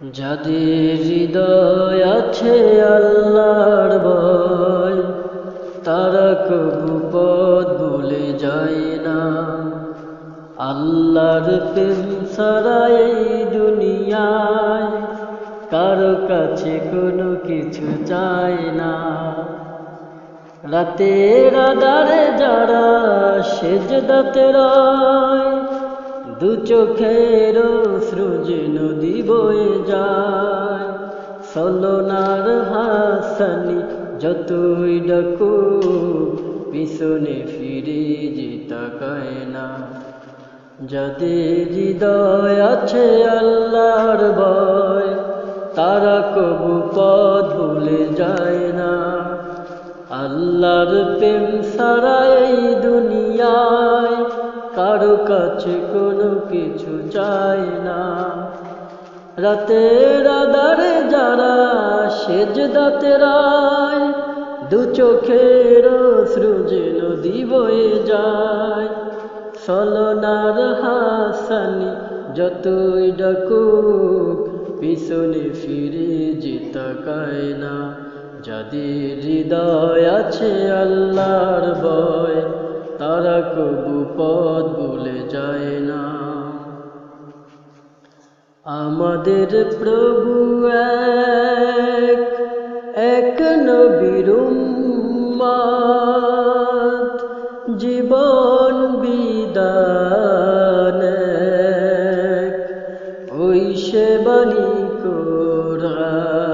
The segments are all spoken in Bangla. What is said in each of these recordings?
যাদের হৃদয় আছে আল্লাহর ভয়, তারা কবু পথ ভুলে যায় না। আল্লাহর প্রেম ছাড়া এই দুনিয়ায় কারো কাছে কোনো কিছু চায় না। রাতের আঁধারে যারা সেজদাতে রয়, দু চোখের অশ্রু যে নদী বয়ে যায়। ছলনার হাসানি যতই ডাকুক, পিছনে ফিরে যে তাকায় না। যাদের হৃদয় আছে আল্লাহর ভয়, তারা কবু পথ ভুলে যায় না। আল্লাহর প্রেম ছাড়া এই দুনিয়ায় কারো কাছে কোনো কিছু চায় না। রাতের আঁধারে যারা সেজদাতে রয়, দু চোখের অশ্রু যে নদী বয়ে যায়। ছলনার হাসানি যতই ডাকুক, পিছনে ফিরে যে তাকায় না। যাদের হৃদয় আছে আল্লাহর ভয়, তারা কবু পথ ভুলে যায় না। আমাদের প্রভু এক নবীর উম্মত, জীবন বিধান এক, ওই সে বাণী কোরআন।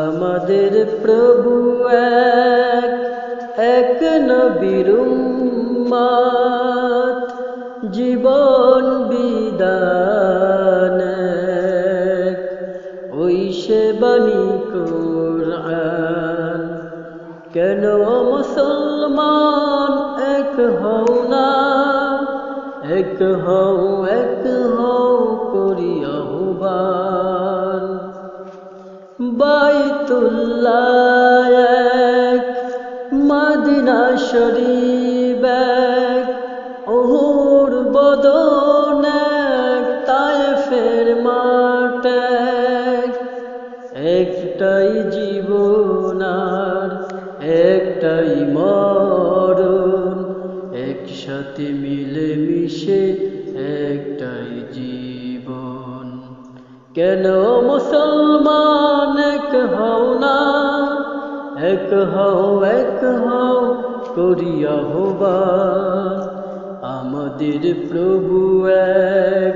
আমাদের প্রভু এক নবীর উম্মত, জীবন বিধান এক, ওই সে বাণী কোরআন। কেন মুসলমান এক হও না, এক হও করি আহ্বান। বাইতুল্লাহ এক, মদিনা শরীফ এক, উহুদ বদর এক, তায়েফের মাঠ এক। একটাই জীবন আর একটাই মরণ, একসাথে মিলে মিশে একটাই জীবন। কেন মুসলমান এক হও না, এক হও করি আহ্বান। আমাদের প্রভু এক,